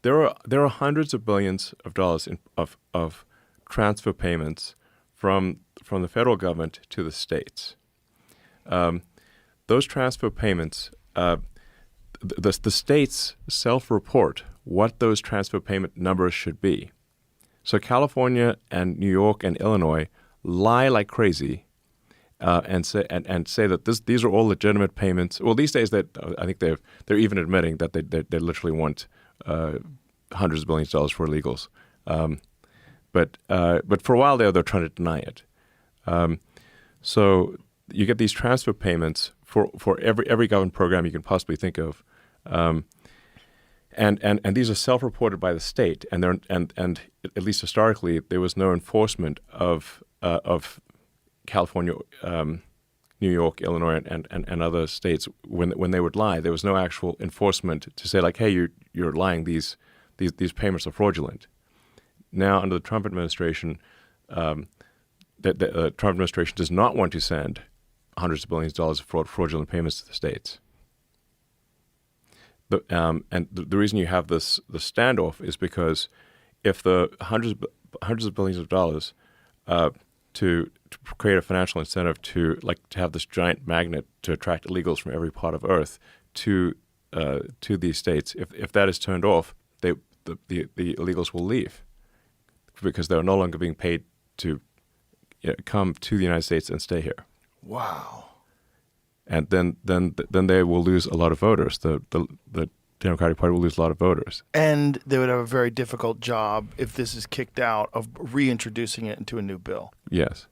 there are hundreds of billions of dollars of transfer payments from the federal government to the states. Those transfer payments, the states self-report what those transfer payment numbers should be. So California and New York and Illinois lie like crazy and say that these are all legitimate payments. Well, these days that I think they're even admitting that they literally want hundreds of billions of dollars for illegals. But for a while there, they're trying to deny it. So you get these transfer payments for every government program you can possibly think of, and these are self-reported by the state, and at least historically there was no enforcement of California, New York, Illinois, and other states when they would lie. There was no actual enforcement to say like, hey, you're lying. These payments are fraudulent. Now under the Trump administration, the Trump administration does not want to send hundreds of billions of dollars of fraudulent payments to the states. And the reason you have the standoff is because if the hundreds of billions of dollars to create a financial incentive to have this giant magnet to attract illegals from every part of Earth to these states, if that is turned off, the illegals will leave because they're no longer being paid to come to the United States and stay here. Wow. And then they will lose a lot of voters. The Democratic Party will lose a lot of voters. And they would have a very difficult job if this is kicked out of reintroducing it into a new bill. Yes.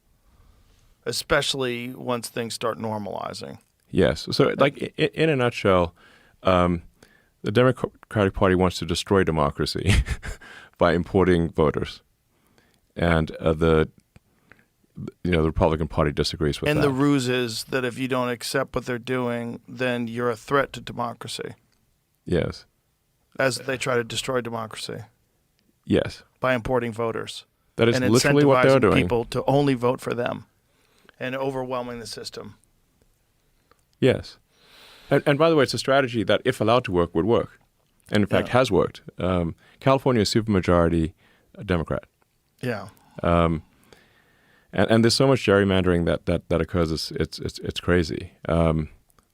Especially once things start normalizing. Yes. So, in a nutshell, the Democratic Party wants to destroy democracy by importing voters, and the Republican Party disagrees with that. And the ruse is that if you don't accept what they're doing, then you're a threat to democracy. Yes. As they try to destroy democracy. Yes. By importing voters. That is literally what they're doing. And incentivizing people to only vote for them and overwhelming the system. Yes. And by the way, it's a strategy that, if allowed to work, would work. And in fact, has worked. California is supermajority Democrat. Yeah. And there's so much gerrymandering that occurs. It's crazy.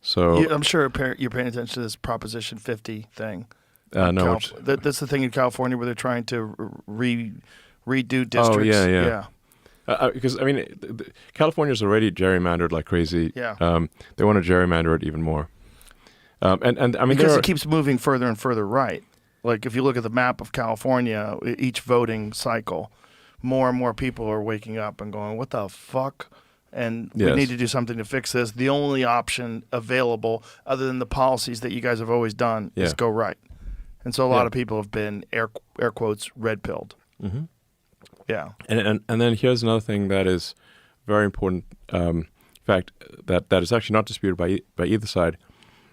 So I'm sure you're paying attention to this Proposition 50 thing. No, that's the thing in California where they're trying to redo districts. Oh yeah. Because California is already gerrymandered like crazy. Yeah. They want to gerrymander it even more. Because it keeps moving further and further right. Like if you look at the map of California, each voting cycle, more and more people are waking up and going, "What the fuck?" And we need to do something to fix this. The only option available, other than the policies that you guys have always done, is go right. And so a lot of people have been air quotes red-pilled. Mm-hmm. Yeah. And then here's another thing that is very important. In fact, that is actually not disputed by either side,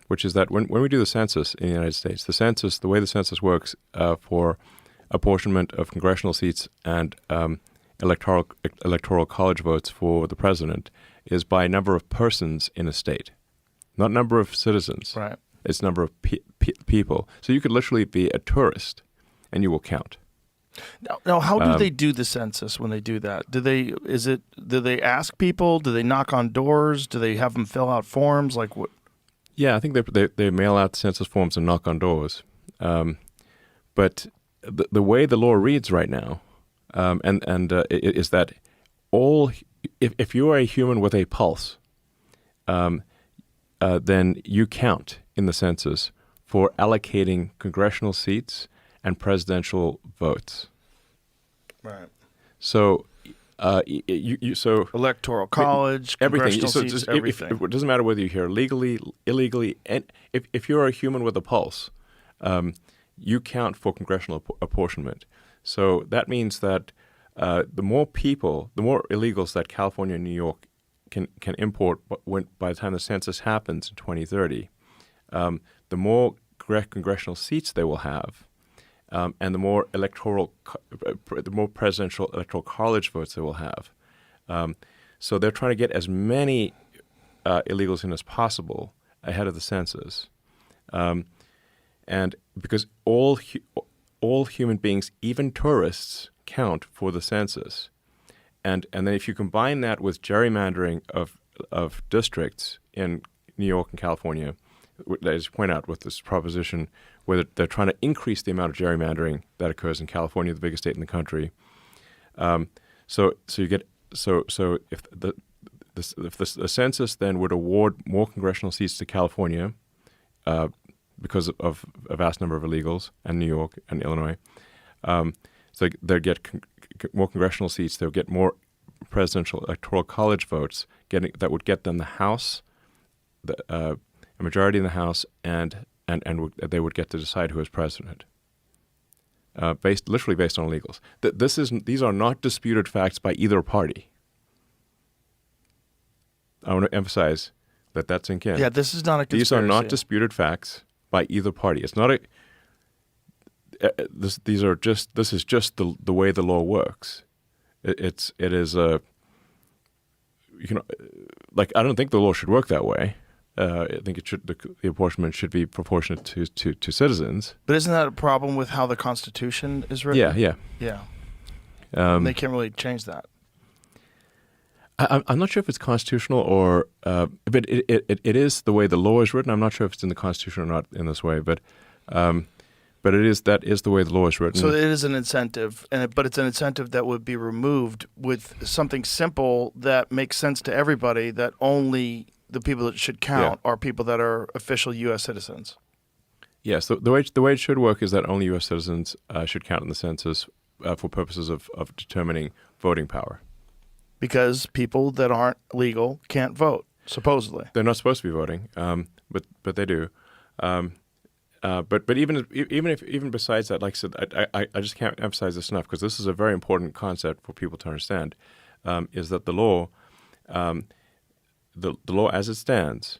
which is that when we do the census in the United States, the way the census works for apportionment of congressional seats and electoral college votes for the president is by number of persons in a state, not number of citizens. Right. It's number of people. So you could literally be a tourist, and you will count. Now, how do they do the census when they do that? Do they ask people? Do they knock on doors? Do they have them fill out forms? Like what? Yeah, I think they mail out census forms and knock on doors. But the way the law reads right now, is that if you are a human with a pulse, then you count in the census for allocating congressional seats and presidential votes. Right. So, so electoral college, everything. Congressional seats, everything. It doesn't matter whether you're here legally, illegally, and if you're a human with a pulse, you count for congressional apportionment. So that means that the more illegals that California and New York can import by the time the census happens in 2030, the more congressional seats they will have, and the more presidential electoral college votes they will have. So they're trying to get as many illegals in as possible ahead of the census, and because all human beings, even tourists, count for the census. And then if you combine that with gerrymandering of districts in New York and California, as you point out with this proposition where they're trying to increase the amount of gerrymandering that occurs in California, the biggest state in the country. So if the census then would award more congressional seats to California because of a vast number of illegals, and New York and Illinois, so they'll get more congressional seats. They'll get more presidential electoral college votes. That would get them the House, a majority in the House, and they would get to decide who is president. Literally based on illegals. These are not disputed facts by either party. I want to emphasize that that's in Ken. Yeah, this is not a conspiracy. These are not disputed facts by either party. It's not a. This is just the way the law works. It is a. I don't think the law should work that way. I think the apportionment should be proportionate to citizens. But isn't that a problem with how the Constitution is written? Yeah. They can't really change that. I'm not sure if it's constitutional or, but it is the way the law is written. I'm not sure if it's in the Constitution or not in this way, but that is the way the law is written. So it is an incentive, but it's an incentive that would be removed with something simple that makes sense to everybody. That only the people that should count are people that are official U.S. citizens. Yes, the way it should work is that only U.S. citizens should count in the census for purposes of determining voting power. Because people that aren't legal can't vote, supposedly. They're not supposed to be voting, but they do. But even besides that, like I said, I just can't emphasize this enough because this is a very important concept for people to understand. Is that the law, the law as it stands,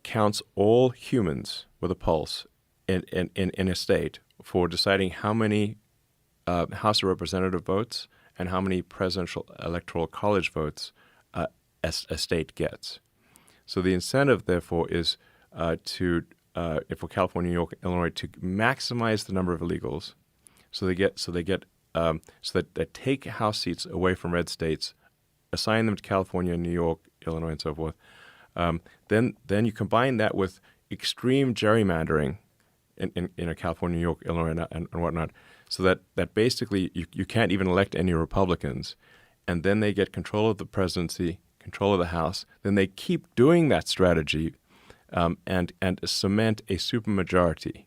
counts all humans with a pulse in a state for deciding how many House of Representative votes and how many presidential electoral college votes a state gets. So the incentive, therefore, is for California, New York, Illinois, to maximize the number of illegals, so that they take House seats away from red states, assign them to California, New York, Illinois, and so forth. Then you combine that with extreme gerrymandering in California, New York, Illinois, and whatnot, so that basically you can't even elect any Republicans, and then they get control of the presidency, control of the House. Then they keep doing that strategy and cement a supermajority